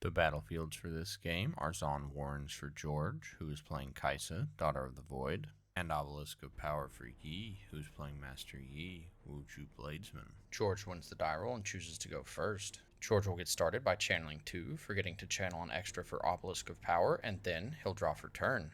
The battlefields for this game are Zon Warrens for George, who is playing Kaisa, Daughter of the Void, and Obelisk of Power for Yi, who is playing Master Yi, Wuju Bladesman. George wins the die roll and chooses to go first. George will get started by channeling 2, forgetting to channel an extra for Obelisk of Power, and then he'll draw for turn.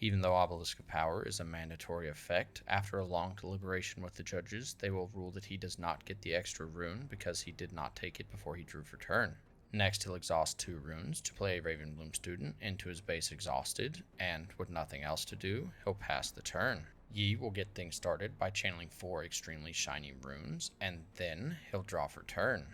Even though Obelisk of Power is a mandatory effect, after a long deliberation with the judges, they will rule that he does not get the extra rune because he did not take it before he drew for turn. Next, he'll exhaust 2 runes to play a Ravenbloom student into his base exhausted, and with nothing else to do, he'll pass the turn. Yi will get things started by channeling 4 extremely shiny runes, and then he'll draw for turn.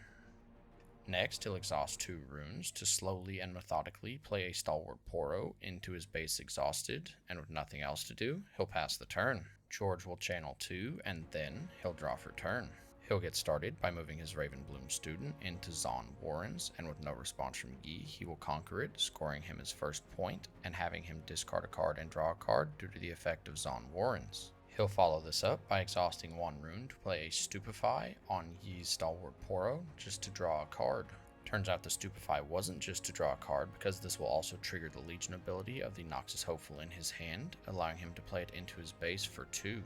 Next, he'll exhaust 2 runes to slowly and methodically play a Stalwart Poro into his base exhausted, and with nothing else to do, he'll pass the turn. George will channel 2, and then he'll draw for turn. He'll get started by moving his Ravenbloom student into Zon Warrens, and with no response from Yi, he will conquer it, scoring him his first point, and having him discard a card and draw a card due to the effect of Zon Warrens. He'll follow this up by exhausting 1 rune to play a Stupefy on Yi's Stalwart Poro, just to draw a card. Turns out the Stupefy wasn't just to draw a card, because this will also trigger the Legion ability of the Noxus Hopeful in his hand, allowing him to play it into his base for 2.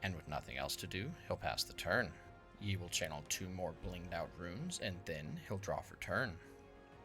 And with nothing else to do, he'll pass the turn. Yi will channel 2 more blinged out runes, and then he'll draw for turn.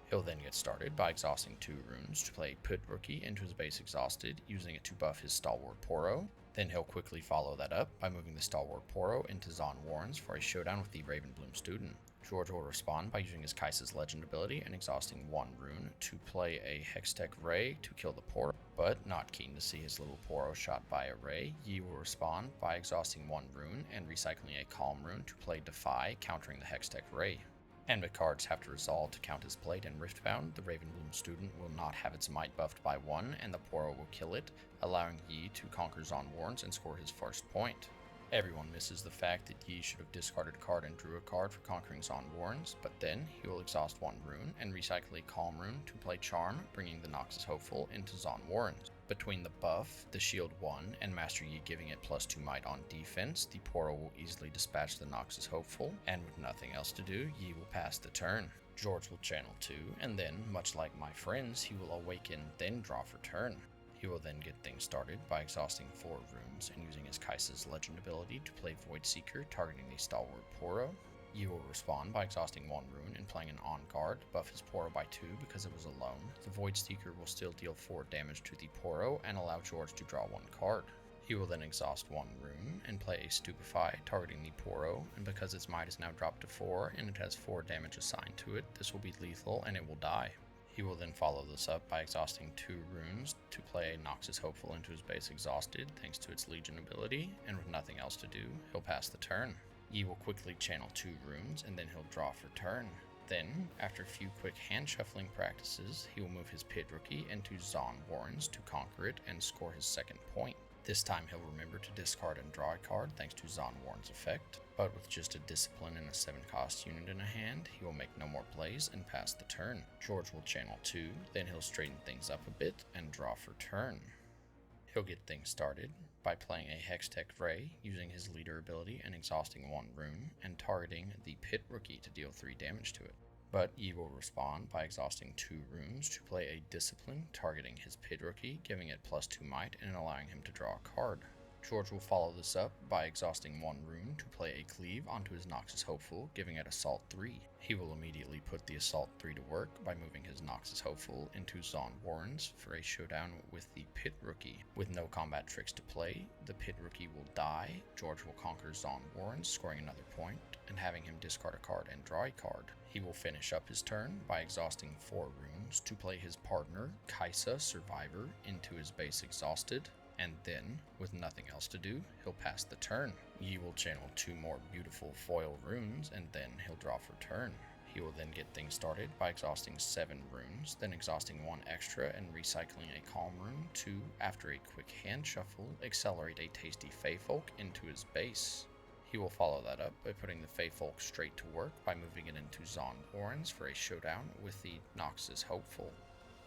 He'll then get started by exhausting 2 runes to play Pit Rookie into his base exhausted, using it to buff his Stalwart Poro. Then he'll quickly follow that up by moving the Stalwart Poro into Zon Warrens for a showdown with the Ravenbloom student. George will respond by using his Kaisa's Legend ability and exhausting 1 rune to play a Hextech Ray to kill the Poro. But not keen to see his little Poro shot by a Ray, Yi will respond by exhausting 1 rune and recycling a Calm rune to play Defy, countering the Hextech Ray. And with cards have to resolve to count as played in Riftbound, the Ravenbloom student will not have its might buffed by 1, and the Poro will kill it, allowing Yi to conquer Zon Warrens and score his first point. Everyone misses the fact that Yi should have discarded a card and drew a card for conquering Zon Warrens, but then he will exhaust 1 rune and recycle a Calm rune to play Charm, bringing the Noxus Hopeful into Zon Warrens. Between the buff, the shield 1, and Master Yi giving it +2 might on defense, the Poro will easily dispatch the Noxus Hopeful, and with nothing else to do, Yi will pass the turn. George will channel 2, and then, much like my friends, he will awaken, then draw for turn. He will then get things started by exhausting 4 runes and using his Kaisa's Legend ability to play Void Seeker, targeting the Stalwart Poro. Yi will respond by exhausting 1 rune and playing an on card, buff his Poro by 2 because it was alone. The Void Seeker will still deal 4 damage to the Poro and allow George to draw 1 card. He will then exhaust 1 rune and play a Stupefy, targeting the Poro, and because its might is now dropped to 4 and it has 4 damage assigned to it, this will be lethal and it will die. He will then follow this up by exhausting 2 runes to play a Noxus Hopeful into his base exhausted thanks to its Legion ability, and with nothing else to do, he'll pass the turn. Yi will quickly channel 2 runes and then he'll draw for turn. Then, after a few quick hand shuffling practices, he will move his Pit Rookie into Zon Warrens to conquer it and score his second point. This time he'll remember to discard and draw a card thanks to Zon Warren's effect, but with just a Discipline and a 7-cost unit in a hand, he will make no more plays and pass the turn. George will channel 2, then he'll straighten things up a bit and draw for turn. He'll get things started by playing a Hextech Ray, using his leader ability and exhausting 1 rune, and targeting the Pit Rookie to deal 3 damage to it. But Yi will respond by exhausting 2 runes to play a Discipline, targeting his Pit Rookie, giving it +2 might and allowing him to draw a card. George will follow this up by exhausting 1 rune to play a Cleave onto his Noxus Hopeful, giving it Assault 3. He will immediately put the Assault 3 to work by moving his Noxus Hopeful into Zon Warrens for a showdown with the Pit Rookie. With no combat tricks to play, the Pit Rookie will die, George will conquer Zon Warrens, scoring another point, and having him discard a card and draw a card. He will finish up his turn by exhausting 4 runes to play his partner, Kaisa Survivor, into his base exhausted, and then, with nothing else to do, he'll pass the turn. Yi will channel 2 more beautiful foil runes, and then he'll draw for turn. He will then get things started by exhausting 7 runes, then exhausting 1 extra and recycling a Calm rune to, after a quick hand shuffle, accelerate a tasty Feyfolk into his base. He will follow that up by putting the Feyfolk straight to work by moving it into Zon Warrens for a showdown with the Noxus Hopeful.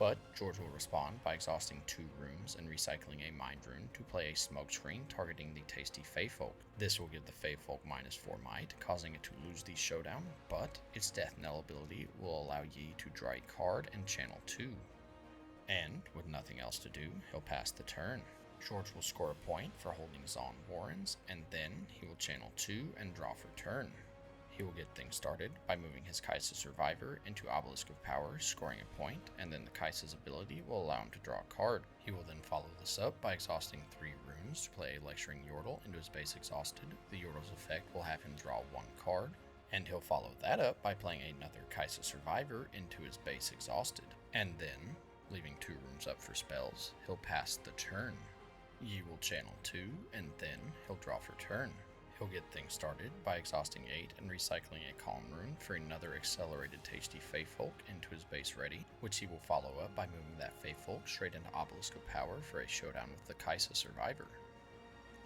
But George will respond by exhausting 2 runes and recycling a mind rune to play a smokescreen targeting the tasty Fey Folk. This will give the Fey Folk -4 might, causing it to lose the showdown, but its Death Knell ability will allow Yi to draw a card and channel 2. And, with nothing else to do, he'll pass the turn. George will score a point for holding Zon Warrens, and then he will channel 2 and draw for turn. He will get things started by moving his Kaisa Survivor into Obelisk of Power, scoring a point, and then the Kaisa's ability will allow him to draw a card. He will then follow this up by exhausting 3 runes to play a Lecturing Yordle into his base exhausted. The Yordle's effect will have him draw 1 card, and he'll follow that up by playing another Kaisa Survivor into his base exhausted. And then, leaving 2 runes up for spells, he'll pass the turn. Yi will channel 2, and then he'll draw for turn. He'll get things started by exhausting 8 and recycling a Calm rune for another accelerated tasty Fey Folk into his base ready, which he will follow up by moving that Fey Folk straight into Obelisk of Power for a showdown with the Kaisa Survivor.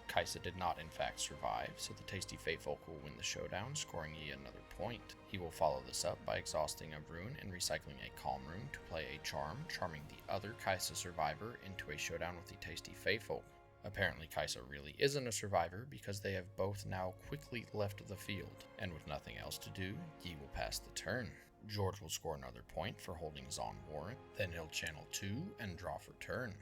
Kaisa did not in fact survive, so the tasty Fey Folk will win the showdown, scoring Yi another point. He will follow this up by exhausting a rune and recycling a Calm rune to play a charm, charming the other Kaisa Survivor into a showdown with the tasty Fey Folk. Apparently Kaisa really isn't a survivor because they have both now quickly left the field, and with nothing else to do, Yi will pass the turn. George will score another point for holding Zon Warren, then he'll channel 2 and draw for turn.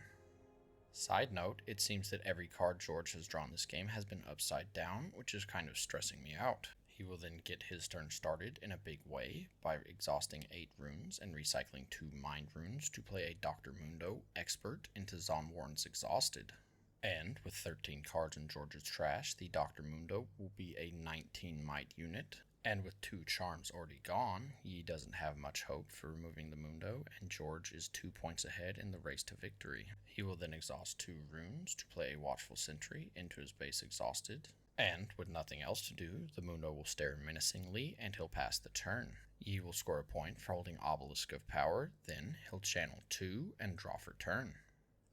Side note, it seems that every card George has drawn this game has been upside down, which is kind of stressing me out. He will then get his turn started in a big way by exhausting 8 runes and recycling 2 mind runes to play a Dr. Mundo expert into Zon Warren's exhausted. And with 13 cards in George's trash, the Dr. Mundo will be a 19 might unit. And with 2 charms already gone, Yi doesn't have much hope for removing the Mundo, and George is 2 points ahead in the race to victory. He will then exhaust 2 runes to play a Watchful Sentry into his base exhausted. And with nothing else to do, the Mundo will stare menacingly and he'll pass the turn. Yi will score a point for holding Obelisk of Power, then he'll channel 2 and draw for turn.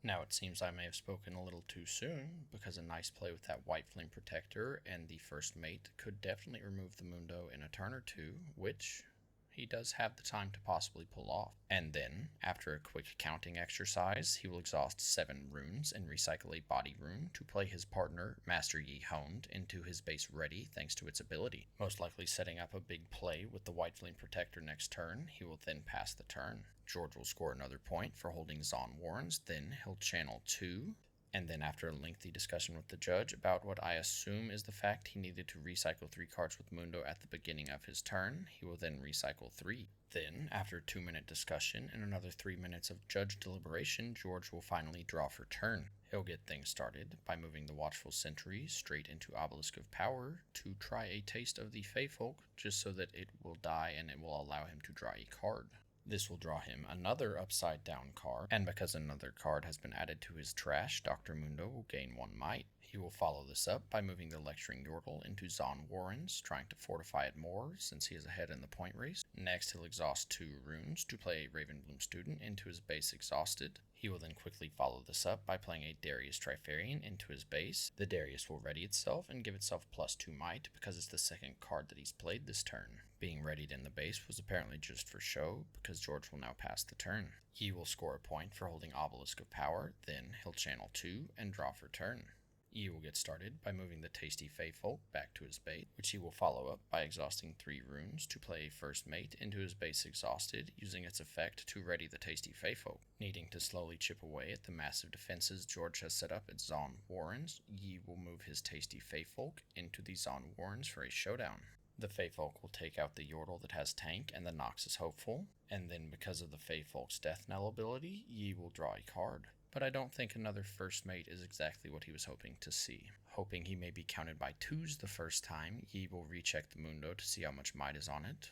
Now it seems I may have spoken a little too soon, because a nice play with that White Flame Protector and the first mate could definitely remove the Mundo in a turn or 2, which he does have the time to possibly pull off. And then, after a quick counting exercise, he will exhaust 7 runes and recycle a body rune to play his partner, Master Yi Honed, into his base ready thanks to its ability. Most likely setting up a big play with the White Flame Protector next turn, he will then pass the turn. George will score another point for holding Zon Warrens, then he'll channel 2. And then after a lengthy discussion with the judge about what I assume is the fact he needed to recycle 3 cards with Mundo at the beginning of his turn, he will then recycle 3. Then, after a 2-minute discussion and another 3 minutes of judge deliberation, George will finally draw for turn. He'll get things started by moving the Watchful Sentry straight into Obelisk of Power to try a taste of the Fey Folk, just so that it will die and it will allow him to draw a card. This will draw him another upside down card, and because another card has been added to his trash, Dr. Mundo will gain 1 might. He will follow this up by moving the Lecturing Yordle into Zon Warrens, trying to fortify it more since he is ahead in the point race. Next, he'll exhaust 2 runes to play a Ravenbloom student into his base exhausted. He will then quickly follow this up by playing a Darius Trifarian into his base. The Darius will ready itself and give itself +2 might because it's the second card that he's played this turn. Being readied in the base was apparently just for show, because George will now pass the turn. He will score a point for holding Obelisk of Power, then he'll channel 2 and draw for turn. Yi will get started by moving the tasty Fey Folk back to his base, which he will follow up by exhausting 3 runes to play a first mate into his base exhausted, using its effect to ready the tasty Fey Folk. Needing to slowly chip away at the massive defenses George has set up at Zon Warrens, Yi will move his tasty Fey Folk into the Zon Warrens for a showdown. The Fey Folk will take out the Yordle that has tank and the Nox is hopeful, and then because of the Fey Folk's Death Knell ability, Yi will draw a card. But I don't think another first mate is exactly what he was hoping to see. Hoping he may be counted by 2s the first time, Yi will recheck the Mundo to see how much might is on it.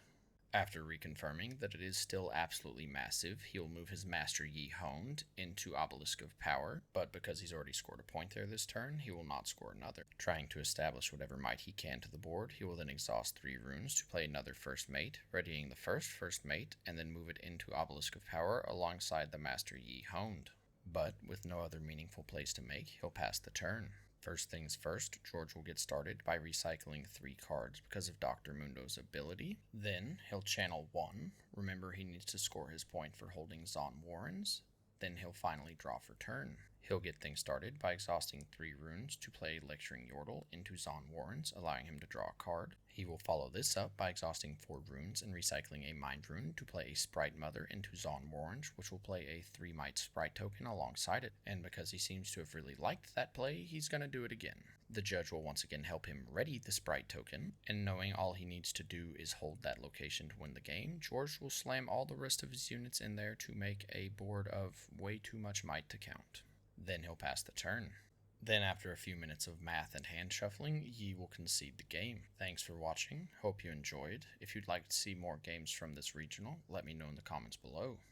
After reconfirming that it is still absolutely massive, he'll move his Master Yi Honed into Obelisk of Power, but because he's already scored a point there this turn, he will not score another. Trying to establish whatever might he can to the board, he will then exhaust 3 runes to play another first mate, readying the first mate, and then move it into Obelisk of Power alongside the Master Yi Honed. But with no other meaningful plays to make, he'll pass the turn. First things first, George will get started by recycling 3 cards because of Dr. Mundo's ability. Then he'll channel 1. Remember, he needs to score his point for holding Zon Warrens. Then he'll finally draw for turn. He'll get things started by exhausting 3 runes to play Lecturing Yordle into Zon Warrens, allowing him to draw a card. He will follow this up by exhausting 4 runes and recycling a Mind Rune to play a Sprite Mother into Zon Warrens, which will play a 3 Might Sprite token alongside it. And because he seems to have really liked that play, he's going to do it again. The judge will once again help him ready the Sprite token, and knowing all he needs to do is hold that location to win the game, George will slam all the rest of his units in there to make a board of way too much might to count. Then he'll pass the turn. Then after a few minutes of math and hand shuffling, Yi will concede the game. Thanks for watching, hope you enjoyed. If you'd like to see more games from this regional, let me know in the comments below.